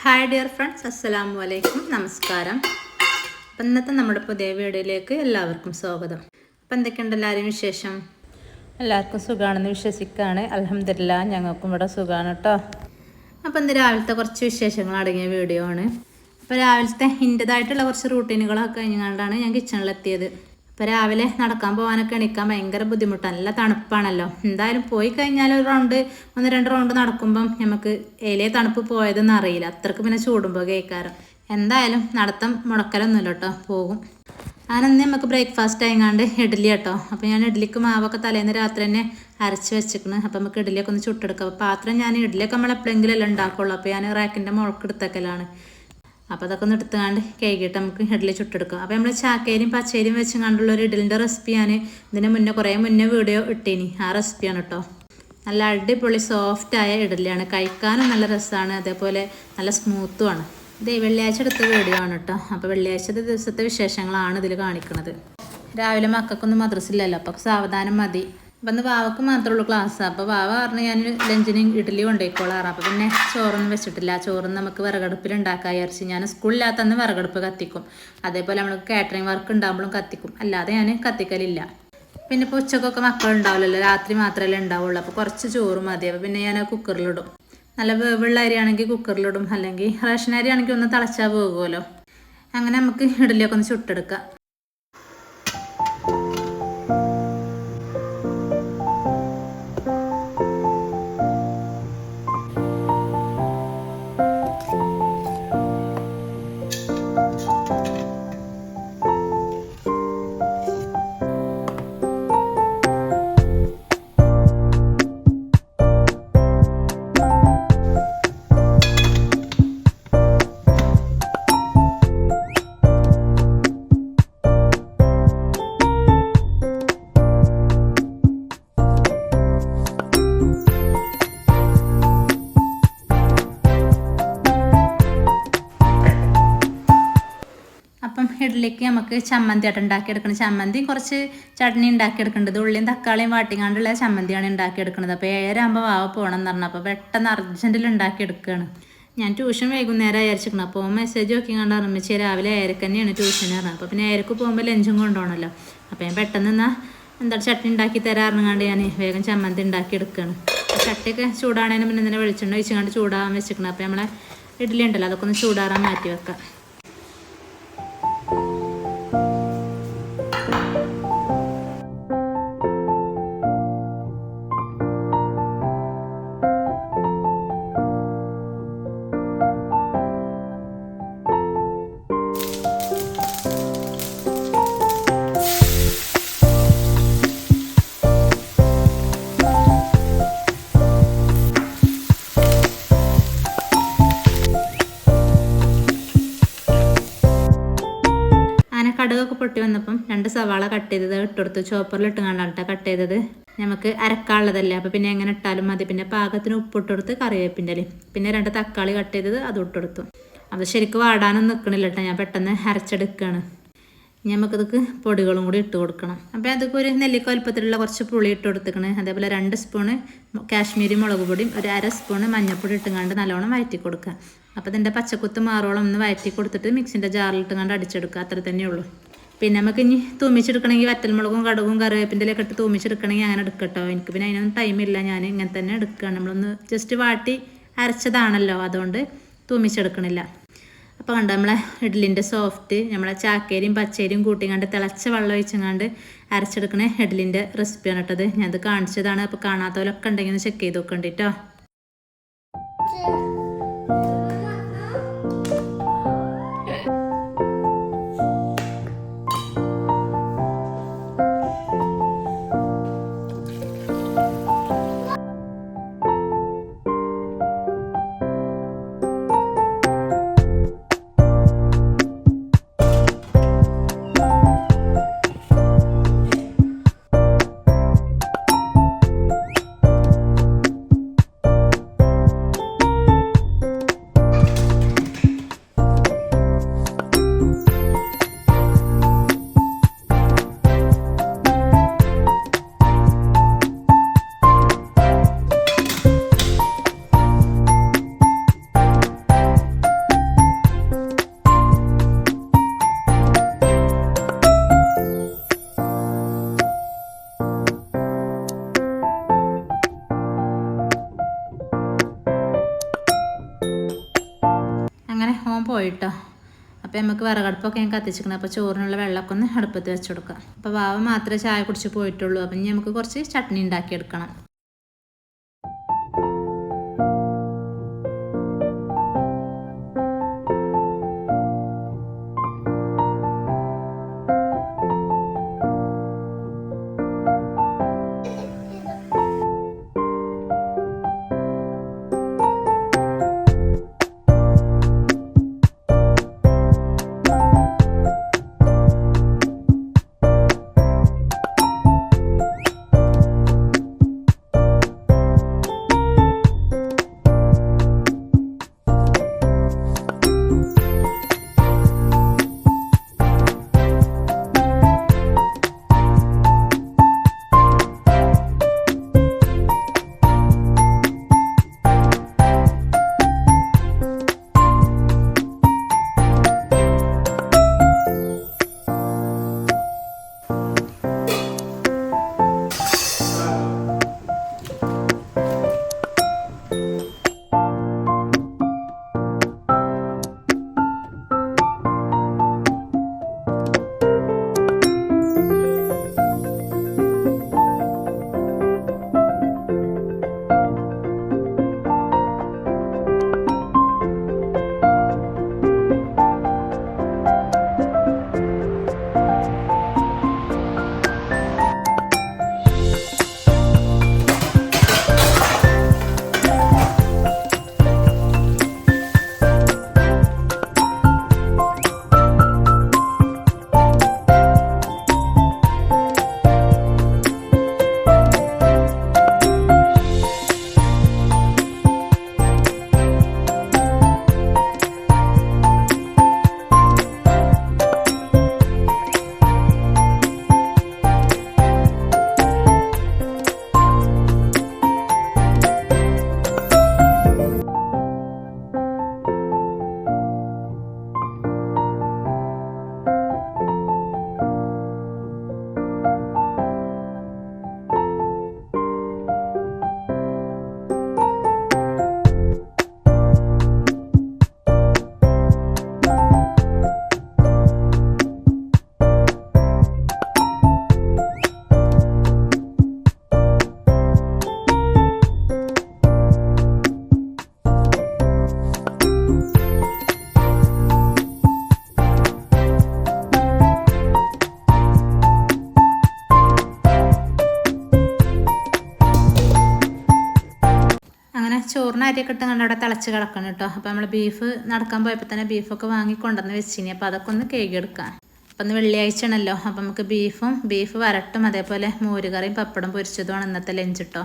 Hi dear friends, അസ്സലാമു അലൈക്കും, നമസ്കാരം. അപ്പം ഇന്നത്തെ നമ്മുടെ പുതിയ വീഡിയോയിലേക്ക് എല്ലാവർക്കും സ്വാഗതം. അപ്പം എന്തൊക്കെയുണ്ട് എല്ലാവരും വിശേഷം? എല്ലാവർക്കും സുഖമാണെന്ന് വിശ്വസിക്കുകയാണ്. അൽഹംദുലില്ലാ, ഞങ്ങൾക്കും ഇവിടെ സുഖമാണ് കേട്ടോ. അപ്പം ഇന്ന് രാവിലത്തെ കുറച്ച് വിശേഷങ്ങൾ അടങ്ങിയ വീഡിയോ ആണ്. അപ്പോൾ രാവിലത്തെ എൻ്റെതായിട്ടുള്ള കുറച്ച് റൂട്ടീനുകളൊക്കെ കഴിഞ്ഞുകൊണ്ടാണ് ഞാൻ കിച്ചണിലെത്തിയത്. അപ്പോൾ രാവിലെ നടക്കാൻ പോകാനൊക്കെ എണീക്കാൻ ഭയങ്കര ബുദ്ധിമുട്ടാണ്, നല്ല തണുപ്പാണല്ലോ. എന്തായാലും പോയി കഴിഞ്ഞാൽ ഒരു ഒന്ന് രണ്ട് റൗണ്ട് നടക്കുമ്പം നമുക്ക് ഏലേ തണുപ്പ് പോയതെന്ന് അറിയില്ല, അത്രക്ക് പിന്നെ ചൂടുമ്പോൾ കേൾക്കാറ്. എന്തായാലും നടത്തം മുടക്കലൊന്നുമില്ല കേട്ടോ, പോകും. ഞാനന്ന് നമുക്ക് ബ്രേക്ക്ഫാസ്റ്റ് ആയിങ്ങാണ്ട് ഇഡ്ഡലി കേട്ടോ. അപ്പോൾ ഞാൻ ഇഡ്ഡലിക്ക് മാവൊക്കെ തലേന്ന് രാത്രി തന്നെ അരച്ച് വെച്ചിരിക്കണം. അപ്പോൾ നമുക്ക് ഇഡ്ഡലിയൊക്കെ ഒന്ന് ചുട്ടെടുക്കാം. അപ്പോൾ പാത്രം ഞാൻ ഇഡ്ഡലിയൊക്കെ നമ്മൾ എപ്പോഴെങ്കിലും എല്ലാം ഉണ്ടാക്കുള്ളൂ. അപ്പോൾ ഞാൻ റാക്കിൻ്റെ മുളക്കെടുത്തേക്കലാണ്. അപ്പോൾ അതൊക്കെ ഒന്ന് എടുത്തുകൊണ്ട് കഴുകിയിട്ട് നമുക്ക് ഇഡ്ഡലി ചുട്ടെടുക്കാം. അപ്പോൾ നമ്മൾ ചാക്കയിലും പച്ചരിയും വെച്ച് കണ്ടുള്ള ഒരു ഇഡ്ഡലിൻ്റെ റെസിപ്പി ഞാൻ ഇതിന് മുന്നേ കുറേ മുന്നേ വീഡിയോ ഇട്ടീനി. ആ റെസിപ്പിയാണ് കേട്ടോ. നല്ല അടിപൊളി സോഫ്റ്റായ ഇഡ്ഡലിയാണ്, കഴിക്കാനും നല്ല രസമാണ്, അതേപോലെ നല്ല സ്മൂത്തുമാണ്. ഇത് വെള്ളിയാഴ്ച എടുത്ത വീഡിയോ ആണ് കേട്ടോ. അപ്പോൾ വെള്ളിയാഴ്ച ദിവസത്തെ വിശേഷങ്ങളാണ് ഇതിൽ കാണിക്കുന്നത്. രാവിലെ മക്കൾക്കൊന്നും മദ്രസില്ലല്ലോ, അപ്പോൾ സാവധാനം മതി. അപ്പം ഇന്ന് വാവക്ക് മാത്രമേ ഉള്ളൂ ക്ലാസ്. അപ്പോൾ വാവ പറഞ്ഞ് ഞാൻ ലഞ്ചിന് ഇഡ്ഡലി കൊണ്ടുപോയിക്കോളാറ്. അപ്പോൾ പിന്നെ ചോറൊന്നും വെച്ചിട്ടില്ല. ചോറൊന്നും നമുക്ക് വിറകടുപ്പിൽ ഉണ്ടാക്കാൻ വിചാരിച്ച്. ഞാൻ സ്കൂളില്ലാത്തന്ന് വിറകടുപ്പ് കത്തിക്കും, അതേപോലെ നമ്മൾ കാറ്ററിംഗ് വർക്ക് ഉണ്ടാകുമ്പോഴും കത്തിക്കും, അല്ലാതെ ഞാൻ കത്തിക്കലില്ല. പിന്നെ ഇപ്പോൾ ഉച്ചക്കൊക്കെ മക്കളുണ്ടാവില്ലല്ലോ, രാത്രി മാത്രമല്ലേ ഉണ്ടാവുള്ളൂ. അപ്പോൾ കുറച്ച് ചോറ് മതി. അപ്പോൾ പിന്നെ ഞാൻ കുക്കറിലിടും. നല്ല വേവുള്ള അരിയാണെങ്കിൽ കുക്കറിലിടും, അല്ലെങ്കിൽ റേഷൻ അരി ആണെങ്കിൽ ഒന്ന് തിളച്ചാൽ പോകുമല്ലോ. അങ്ങനെ നമുക്ക് ഇഡ്ഡലിയൊക്കെ ഒന്ന് ചുട്ടെടുക്കാം. ഇഡ്ഡലിക്ക് നമുക്ക് ചമ്മന്തി ആയിട്ട് ഉണ്ടാക്കിയെടുക്കണം. ചമ്മന്തി കുറച്ച് ചട്നി ഉണ്ടാക്കിയെടുക്കേണ്ടത്, ഉള്ളിയും തക്കാളിയും വാട്ടിങ്ങാണ്ടുള്ള ചമ്മന്തിയാണ് ഉണ്ടാക്കിയെടുക്കുന്നത്. അപ്പോൾ 7:30 ആകുമ്പോൾ വാവ പോകണം എന്ന് പറഞ്ഞു. അപ്പോൾ പെട്ടെന്ന് അർജൻറ്റിൽ ഉണ്ടാക്കിയെടുക്കുകയാണ്. ഞാൻ ട്യൂഷൻ വൈകുന്നേരം അയച്ചിരിക്കണം. അപ്പോൾ മെസ്സേജ് നോക്കിങ്ങാണ്ട് അമ്മച്ചി രാവിലെ 7:00 തന്നെയാണ് ട്യൂഷൻ പറഞ്ഞത്. അപ്പോൾ പിന്നെ 7:00 പോകുമ്പോൾ ലഞ്ചും കൊണ്ടുപോകണമല്ലോ. അപ്പോൾ ഞാൻ പെട്ടെന്ന് എന്താ ചട്നി ഉണ്ടാക്കി തരാറുങ്ങാണ്ട് ഞാൻ വേഗം ചമ്മന്തി ഉണ്ടാക്കിയെടുക്കുകയാണ്. ചട്ടിയൊക്കെ ചൂടാണേനും പിന്നെ ഇതിനെ വെളിച്ചെണ്ണ ഒഴിച്ചുകൊണ്ട് ചൂടാകാൻ വെച്ചിരിക്കണം. അപ്പോൾ നമ്മളെ ഇഡ്ഡലി ഉണ്ടല്ലോ, അതൊക്കെ ഒന്ന് ചൂടാറാൻ മാറ്റി വെക്കാം. കടുകൊക്കെ പൊട്ടി വന്നപ്പം 2 സവാള കട്ട് ചെയ്തത് ഇട്ടെടുത്തു. ചോപ്പറിലിട്ട് കണ്ടാണ് കട്ട് ചെയ്തത്. നമുക്ക് അരക്കാനുള്ളതല്ലേ, അപ്പോൾ പിന്നെ എങ്ങനെ ഇട്ടാലും മതി. പിന്നെ പാകത്തിന് ഉപ്പിട്ടെടുത്ത് കറിവേപ്പിൻ്റെ ഇലയും പിന്നെ 2 തക്കാളി കട്ട് ചെയ്തത് അത് ഇട്ടെടുത്തു. അത് ശരിക്കും വാടാനൊന്നും നിൽക്കണില്ല കേട്ടോ, ഞാൻ പെട്ടെന്ന് അരച്ചെടുക്കുകയാണ്. ഇനി നമുക്കിതൊക്കെ പൊടികളും കൂടി ഇട്ട് കൊടുക്കണം. അപ്പോൾ അതൊക്കെ ഒരു നെല്ലിക്ക വലുപ്പത്തിലുള്ള കുറച്ച് പുളി ഇട്ട് കൊടുത്തിക്കണം. അതേപോലെ 2 സ്പൂണ് കാശ്മീരി മുളക് പൊടിയും ഒരു 1/2 സ്പൂണ് മഞ്ഞൾപ്പൊടി ഇട്ടുകൊണ്ട് നല്ലോണം വഴറ്റി കൊടുക്കുക. അപ്പോൾ ഇതിൻ്റെ പച്ചക്കുത്ത് മാറോളം ഒന്ന് വഴറ്റി കൊടുത്തിട്ട് മിക്സിൻ്റെ ജാറിലിട്ടുകൊണ്ട് അടിച്ചെടുക്കുക, അത്ര തന്നെയുള്ളൂ. പിന്നെ നമുക്ക് ഇനി തൂമിച്ചെടുക്കണമെങ്കിൽ വറ്റൽമുളകും കടുകും കറിവേപ്പിൻ്റെ ഇലയൊക്കെ ഇട്ട് തൂമിച്ചെടുക്കണമെങ്കിൽ അങ്ങനെ എടുക്കട്ടോ. എനിക്ക് പിന്നെ അതിനൊന്നും ടൈമില്ല, ഞാൻ ഇങ്ങനെ തന്നെ എടുക്കുകയാണ്. നമ്മളൊന്ന് ജസ്റ്റ് വാട്ടി അരച്ചതാണല്ലോ, അതുകൊണ്ട് തൂമിച്ചെടുക്കണില്ല. അപ്പോൾ കണ്ടോ നമ്മളെ ഇഡ്ഡലിൻ്റെ സോഫ്റ്റ്, നമ്മളെ ചാക്കരിയും പച്ചരിയും കൂട്ടിങ്ങാണ്ട് തിളച്ച വെള്ളം ഒഴിച്ചങ്ങാണ്ട് അരച്ചെടുക്കണ ഇഡ്ഡലിൻ്റെ റെസിപ്പിയാണ് കേട്ടത്. ഞാനത് കാണിച്ചതാണ്. അപ്പോൾ കാണാത്തവരൊക്കെ ഉണ്ടെങ്കിൽ ഒന്ന് ചെക്ക് ചെയ്ത് നോക്കണ്ടിട്ടോ. അങ്ങനെ ഓൻ പോയിട്ടോ. അപ്പോൾ നമുക്ക് വിറകടുപ്പൊക്കെ ഞാൻ കത്തിച്ചിരിക്കണം. അപ്പോൾ ചോറിനുള്ള വെള്ളമൊക്കെ ഒന്ന് അടുപ്പത്ത് വെച്ച് കൊടുക്കാം. അപ്പോൾ വാവ മാത്രമേ ചായ കുടിച്ച് പോയിട്ടുള്ളൂ. അപ്പം ഇനി നമുക്ക് കുറച്ച് ചട്നി ഉണ്ടാക്കിയെടുക്കണം. ചോറിന് അരിയൊക്കെ ഇട്ട് കണ്ട് അവിടെ തിളച്ച് കിടക്കണം കേട്ടോ. അപ്പോൾ നമ്മൾ ബീഫ് നടക്കാൻ പോയപ്പോൾ തന്നെ ബീഫൊക്കെ വാങ്ങി കൊണ്ടുവന്ന് വെച്ചിനി. അപ്പോൾ അതൊക്കെ ഒന്ന് കഴുകിയെടുക്കാം. അപ്പം ഇന്ന് വെള്ളിയാഴ്ച ആണല്ലോ. അപ്പം നമുക്ക് ബീഫ് വരട്ടും അതേപോലെ മോരുകറിയും പപ്പടം പൊരിച്ചതുമാണ് ഇന്നത്തെ ലഞ്ച് കേട്ടോ.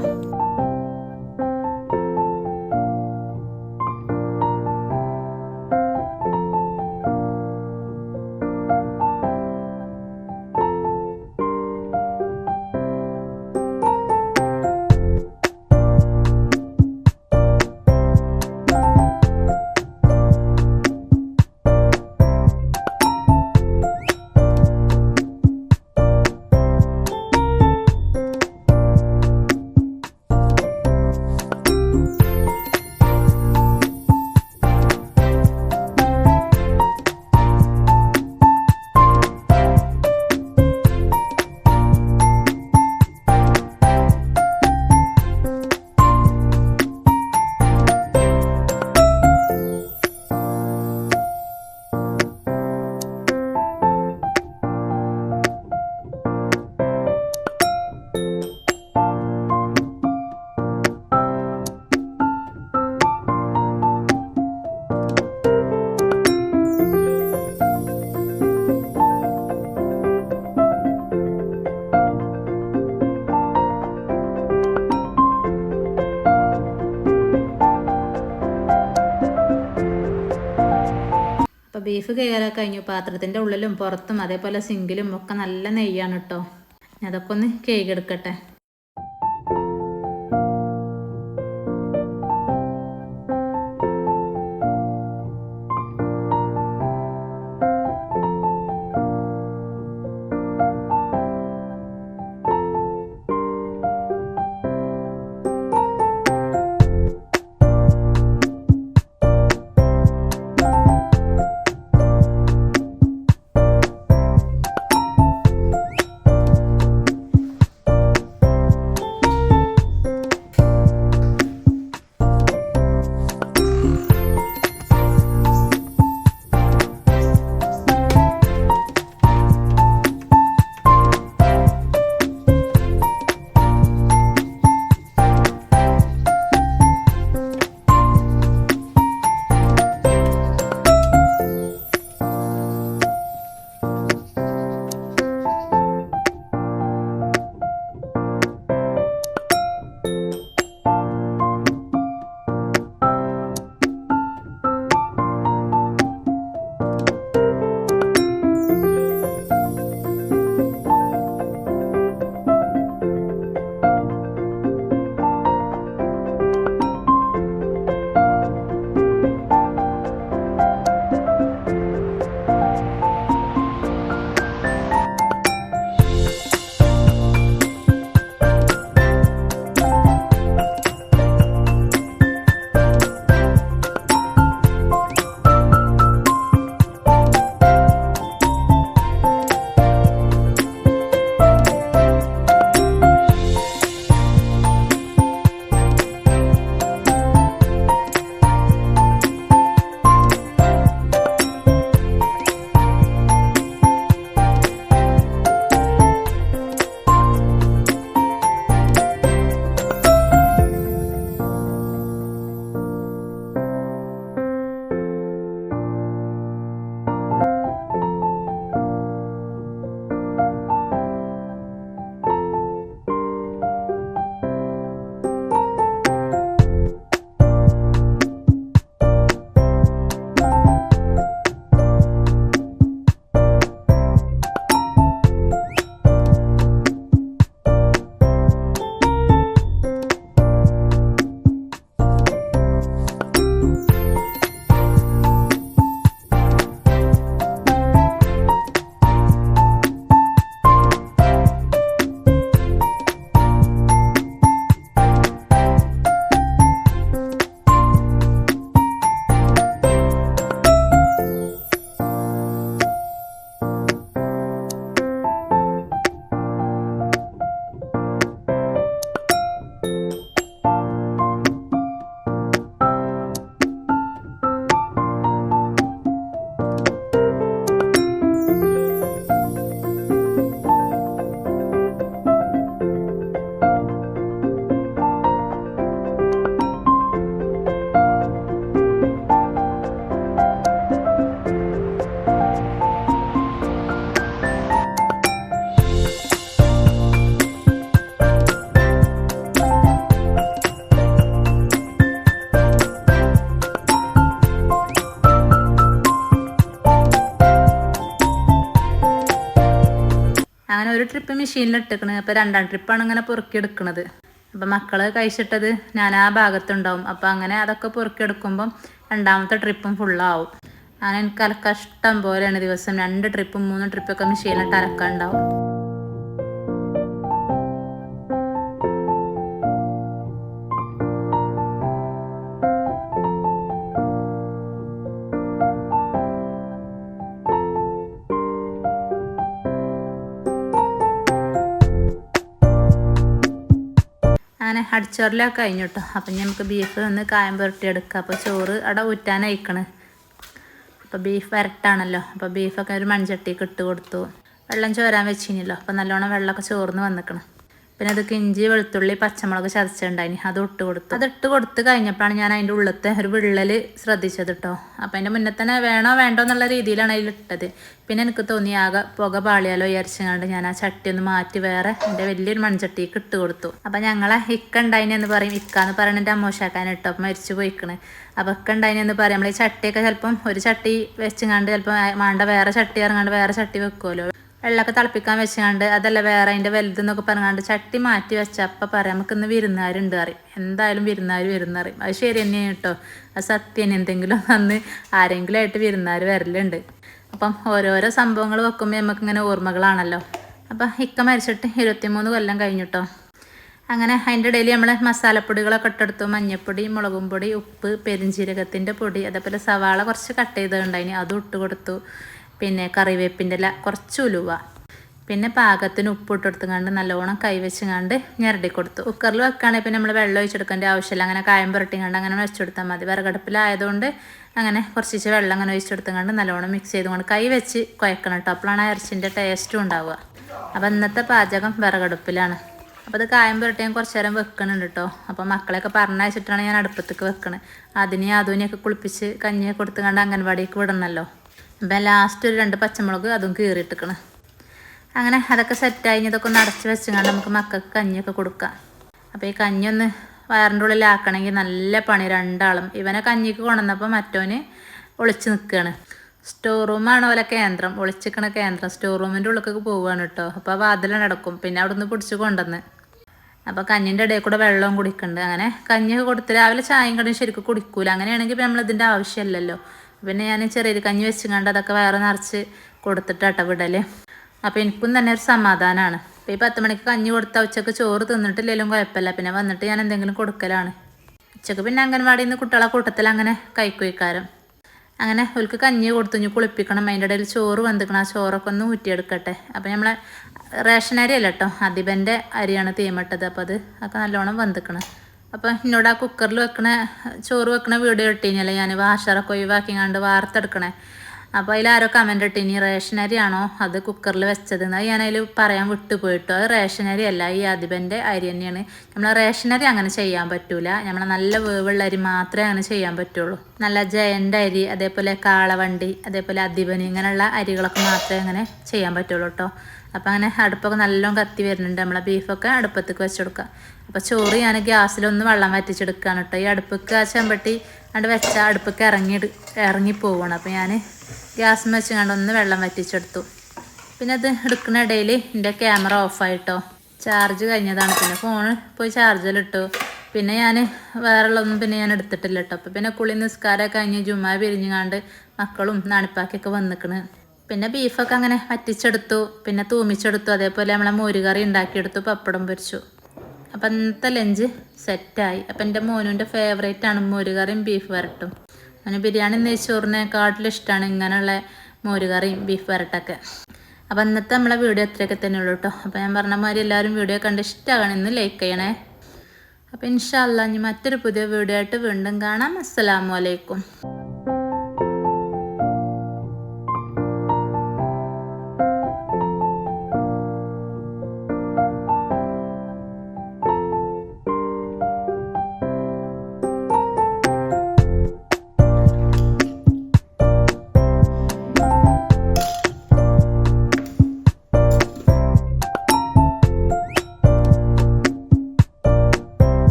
അപ്പോൾ ബീഫ് കഴുകാനൊക്കെ കഴിഞ്ഞു. പാത്രത്തിൻ്റെ ഉള്ളിലും പുറത്തും അതേപോലെ സിങ്കിലും ഒക്കെ നല്ല നെയ്യാണ് കേട്ടോ. അതൊക്കെ ഒന്ന് കഴുകിയെടുക്കട്ടെ. ഒരു ട്രിപ്പ് മെഷീനിലിട്ടിക്കണ്. അപ്പോൾ രണ്ടാം ട്രിപ്പാണ് ഇങ്ങനെ പൊറുക്കിയെടുക്കണത്. അപ്പോൾ മക്കൾ കഴിച്ചിട്ടത് ഞാൻ ആ ഭാഗത്തുണ്ടാവും. അപ്പോൾ അങ്ങനെ അതൊക്കെ പൊറുക്കിയെടുക്കുമ്പം രണ്ടാമത്തെ ട്രിപ്പും ഫുള്ളാവും. അങ്ങനെ എനിക്ക് അലക്കാൻ ഇഷ്ടം പോലെയാണ്. ദിവസം 2 ട്രിപ്പും 3 ട്രിപ്പൊക്കെ മെഷീനിലിട്ട് അലക്കാനുണ്ടാവും. അങ്ങനെ അടിച്ചോറിലൊക്കെ കഴിഞ്ഞു കേട്ടോ. അപ്പം നമുക്ക് ബീഫ് ഒന്ന് കായം പുരട്ടിയെടുക്കാം. അപ്പോൾ ചോറ് അവിടെ ഊറ്റാനയക്കണ്. അപ്പോൾ ബീഫ് വരട്ടാണല്ലോ. അപ്പോൾ ബീഫൊക്കെ ഒരു മൺചട്ടിക്ക് ഇട്ട് കൊടുത്തു. വെള്ളം ചോരാൻ വെച്ചിനല്ലോ. അപ്പോൾ നല്ലോണം വെള്ളമൊക്കെ ചോർന്ന് വന്നിക്കണം. പിന്നെ അതൊക്കെ ഇഞ്ചി, വെളുത്തുള്ളി, പച്ചമുളക് ചതച്ചിട്ടുണ്ടായിന്, അത് ഇട്ട് കൊടുത്തു. അതിട്ട് കൊടുത്ത് കഴിഞ്ഞപ്പോഴാണ് ഞാൻ അതിൻ്റെ ഉള്ളത്തെ ഒരു വിള്ളൽ ശ്രദ്ധിച്ചത് കേട്ടോ. അപ്പം അതിൻ്റെ മുന്നേ തന്നെ വേണോ വേണ്ടോ എന്നുള്ള രീതിയിലാണ് അതിലിട്ടത്. പിന്നെ എനിക്ക് തോന്നി ആകെ പുക പാളിയാലോ വിചാരിച്ചുകൊണ്ട് ഞാൻ ആ ചട്ടി ഒന്ന് മാറ്റി വേറെ എൻ്റെ വലിയൊരു മൺചട്ടിക്ക് ഇട്ട് കൊടുത്തു. അപ്പം ഞങ്ങളെ ഇക്ക ഉണ്ടായിനെന്ന് പറയും. ഇക്കാന്ന് പറയുന്നത് എൻ്റെ അമ്മോശാക്കാൻ ഇട്ടോ. അപ്പം മരിച്ചു പോയിക്കണ്. അപ്പം ഇക്ക ഉണ്ടായിനെന്ന് പറയും. നമ്മൾ ഈ ചട്ടിയൊക്കെ ചിലപ്പം ഒരു ചട്ടി വെച്ചുകൊണ്ട് ചിലപ്പോൾ വേണ്ട വേറെ ചട്ടി ഇറങ്ങാണ്ട് വേറെ ചട്ടി വെക്കുമല്ലോ. വെള്ളമൊക്കെ തിളപ്പിക്കാൻ വെച്ചാണ്ട് അതല്ല വേറെ അതിൻ്റെ വലുതെന്നൊക്കെ പറഞ്ഞാണ്ട് ചട്ടി മാറ്റി വെച്ചാൽ അപ്പം പറയാം നമുക്കിന്ന് വിരുന്നുകാരുണ്ട് അറിയും. എന്തായാലും വിരുന്നുകാർ വരുന്നറിയും. അത് ശരി തന്നെയാണ് കേട്ടോ. അത് സത്യം. എന്തെങ്കിലും അന്ന് ആരെങ്കിലും ആയിട്ട് വിരുന്നുകാർ വരലുണ്ട്. അപ്പം ഓരോരോ സംഭവങ്ങൾ വെക്കുമ്പോൾ നമുക്കിങ്ങനെ ഓർമ്മകളാണല്ലോ. അപ്പം ഇക്ക മരിച്ചിട്ട് 23 കൊല്ലം കഴിഞ്ഞിട്ടോ. അങ്ങനെ അതിൻ്റെ ഇടയിൽ നമ്മൾ മസാലപ്പൊടികളൊക്കെ ഇട്ടെടുത്തു. മഞ്ഞൾപ്പൊടി, മുളകും പൊടി, ഉപ്പ്, പെരിഞ്ചീരകത്തിൻ്റെ പൊടി, അതേപോലെ സവാള കുറച്ച് കട്ട് ചെയ്തിട്ടുണ്ടായിന്, അതും ഇട്ട് കൊടുത്തു. പിന്നെ കറിവേപ്പിൻ്റെ ഇല, കുറച്ച് ഉലുവ, പിന്നെ പാകത്തിന് ഉപ്പ് ഇട്ടെടുത്തുകൊണ്ട് നല്ലോണം കൈവച്ചുകൊണ്ട് ഞെരടി കൊടുത്തു. കുക്കറിൽ വെക്കുകയാണെങ്കിൽ പിന്നെ നമ്മൾ വെള്ളം ഒഴിച്ചെടുക്കേണ്ട ആവശ്യമില്ല. അങ്ങനെ കായം പുരട്ടിങ്ങണ്ട് അങ്ങനെ വെച്ചെടുത്താൽ മതി. വിറകടുപ്പിലായതുകൊണ്ട് അങ്ങനെ കുറച്ച് വെള്ളം അങ്ങനെ ഒഴിച്ചെടുത്തുകൊണ്ട് നല്ലോണം മിക്സ് ചെയ്തുകൊണ്ട് കൈ വെച്ച് കുഴക്കണം കേട്ടോ. അപ്പോഴാണ് ഇറച്ചിൻ്റെ ടേസ്റ്റും ഉണ്ടാവുക. അപ്പോൾ ഇന്നത്തെ പാചകം വിറകടുപ്പിലാണ്. അപ്പോൾ അത് കായം പുരട്ടി ഞാൻ കുറച്ച് നേരം വെക്കണുണ്ട് കേട്ടോ. അപ്പോൾ മക്കളെയൊക്കെ പറഞ്ഞയച്ചിട്ടാണ് ഞാൻ അടുപ്പത്തേക്ക് വെക്കണത്. അതിനെയൊക്കെ കുളിപ്പിച്ച് കഞ്ഞിയൊക്കെ കൊടുത്തുകൊണ്ട് അംഗൻവാടിക്ക് വിടണമല്ലോ. അപ്പം ലാസ്റ്റ് ഒരു 2 പച്ചമുളക് അതും കീറിയിട്ടിക്കണം. അങ്ങനെ അതൊക്കെ സെറ്റായി. ഇതൊക്കെ ഒന്ന് അടച്ച് വെച്ചുകൊണ്ട് നമുക്ക് മക്കൾക്ക് കഞ്ഞിയൊക്കെ കൊടുക്കാം. അപ്പോൾ ഈ കഞ്ഞി ഒന്ന് വയറിൻ്റെ ഉള്ളിലാക്കണമെങ്കിൽ നല്ല പണി. രണ്ടാളും ഇവനെ കഞ്ഞിക്ക് കൊണ്ടുവന്നപ്പോൾ മറ്റോന് ഒളിച്ച് നിൽക്കുകയാണ്. സ്റ്റോർ റൂമാണ് പോലെ കേന്ദ്രം, ഒളിച്ചിക്കണ കേന്ദ്രം. സ്റ്റോർ റൂമിൻ്റെ ഉള്ളിലേക്ക് പോവുകയാണ് കേട്ടോ. അപ്പോൾ വാതിലാണ് നടക്കും. പിന്നെ അവിടെ നിന്ന് പിടിച്ച് കൊണ്ടുവന്ന് അപ്പോൾ കഞ്ഞിൻ്റെ ഇടയിൽ കൂടെ വെള്ളവും കുടിക്കുന്നുണ്ട്. അങ്ങനെ കഞ്ഞിയൊക്കെ കൊടുത്ത് രാവിലെ ചായയും കടിയും ശരിക്കും കുടിക്കൂല. അങ്ങനെയാണെങ്കിൽ നമ്മൾ ഇതിൻ്റെ ആവശ്യമില്ലല്ലോ. പിന്നെ ഞാൻ ചെറിയൊരു കഞ്ഞി വെച്ചുകൊണ്ട് അതൊക്കെ വേറെ നിറച്ച് കൊടുത്തിട്ടാട്ടോ വിടൽ. അപ്പോൾ എനിക്കും തന്നെ ഒരു സമാധാനമാണ്. അപ്പോൾ ഈ 10 മണിക്ക് കഞ്ഞി കൊടുത്താൽ ഉച്ചക്ക് ചോറ് തിന്നിട്ടില്ലെങ്കിലും കുഴപ്പമില്ല. പിന്നെ വന്നിട്ട് ഞാൻ എന്തെങ്കിലും കൊടുക്കലാണ്. ഉച്ചക്ക് പിന്നെ അംഗൻവാടിയിൽ നിന്ന് കുട്ടികളെ കൂട്ടത്തിൽ അങ്ങനെ കൈക്കുയിക്കാരം. അങ്ങനെ ഓൾക്ക് കഞ്ഞി കൊടുത്തു. ഇനി കുളിപ്പിക്കണം. അതിൻ്റെ ഇടയിൽ ചോറ് വന്നിക്കണം. ആ ചോറൊക്കെ ഒന്ന് ഊറ്റിയെടുക്കട്ടെ. അപ്പോൾ നമ്മളെ റേഷൻ അരി അല്ല കേട്ടോ, അതിബൻ്റെ അരിയാണ് തീമിട്ടത്. അപ്പോൾ അതൊക്കെ നല്ലോണം വന്നിക്കണം. അപ്പോൾ എന്നോട് ആ കുക്കറിൽ ചോറ് വെക്കണ വീഡിയോ ഇട്ടിനല്ലേ ഞാൻ, വാഷറൊക്കെ ഒഴിവാക്കിങ്ങാണ്ട് വാർത്തെടുക്കണേ. അപ്പോൾ അതിലാരോ കമൻ്റ് ഇട്ടിനി റേഷൻ അരിയാണോ അത് കുക്കറിൽ വെച്ചതെന്ന്. അത് ഞാനതിൽ പറയാൻ വിട്ടുപോയിട്ടോ. അത് റേഷൻ അരി അല്ല, ഈ അതിബൻ്റെ അരി തന്നെയാണ്. നമ്മൾ റേഷൻ അരി അങ്ങനെ ചെയ്യാൻ പറ്റൂല. നമ്മളെ നല്ല വേവുള്ള അരി മാത്രമേ അങ്ങനെ ചെയ്യാൻ പറ്റുള്ളൂ. നല്ല ജയൻ്റെ അരി, അതേപോലെ കാളവണ്ടി, അതേപോലെ അതിബന്, ഇങ്ങനെയുള്ള അരികളൊക്കെ മാത്രമേ അങ്ങനെ ചെയ്യാൻ പറ്റുള്ളൂ കേട്ടോ. അപ്പോൾ അങ്ങനെ അടുപ്പൊക്കെ നല്ലോണം കത്തി വരുന്നുണ്ട്. നമ്മളെ ബീഫൊക്കെ അടുപ്പത്തേക്ക് വെച്ചെടുക്കുക. അപ്പോൾ ചോറ് ഞാൻ ഗ്യാസിലൊന്ന് വെള്ളം വറ്റിച്ചെടുക്കുകയാണ് കേട്ടോ. ഈ അടുപ്പൊക്കെ ആ ചെമ്പട്ടി അവിടെ വെച്ചാൽ അടുപ്പൊക്കെ ഇറങ്ങിപ്പോവാണ്. അപ്പോൾ ഞാൻ ഗ്യാസ് വെച്ച് ഒന്ന് വെള്ളം വറ്റിച്ചെടുത്തു. പിന്നെ അത് എടുക്കുന്ന ഇടയിൽ എൻ്റെ ക്യാമറ ഓഫായിട്ടോ. ചാർജ് കഴിഞ്ഞതാണ്. പിന്നെ ഫോൺ പോയി ചാർജിലിട്ടു. പിന്നെ ഞാൻ വേറെയുള്ളതൊന്നും പിന്നെ ഞാൻ എടുത്തിട്ടില്ല കേട്ടോ. അപ്പോൾ പിന്നെ കുളി നിസ്കാരമൊക്കെ കഴിഞ്ഞ് ജുമാ പിരിഞ്ഞുകൊണ്ട് മക്കളും നാണിപ്പാക്കിയൊക്കെ വന്നിക്കണ്. പിന്നെ ബീഫൊക്കെ അങ്ങനെ വറ്റിച്ചെടുത്തു. പിന്നെ തൂമിച്ചെടുത്തു. അതേപോലെ നമ്മളെ മോരുകറി ഉണ്ടാക്കിയെടുത്തു. പപ്പടം പൊരിച്ചു. അപ്പം ഇന്നത്തെ ലഞ്ച് സെറ്റായി. അപ്പം എൻ്റെ മോനുൻ്റെ ഫേവറേറ്റാണ് മോരുകറിയും ബീഫ് വരട്ടും. അവന് ബിരിയാണി നെയ്ച്ചോറിനെക്കാട്ടിലും ഇഷ്ടമാണ് ഇങ്ങനെയുള്ള മോരുകറിയും ബീഫ് വരട്ടൊക്കെ. അപ്പം ഇന്നത്തെ നമ്മളെ വീഡിയോ ഇത്രയൊക്കെ തന്നെ ഉള്ളൂ കേട്ടോ. അപ്പോൾ ഞാൻ പറഞ്ഞ മാതിരി എല്ലാവരും വീഡിയോ കണ്ട് ഇഷ്ടമാണ് ഇന്ന് ലൈക്ക് ചെയ്യണേ. അപ്പോൾ ഇൻഷാ അല്ലാഹ് ഇനി മറ്റൊരു പുതിയ വീഡിയോ ആയിട്ട് വീണ്ടും കാണാം. അസ്സലാമു അലൈക്കും.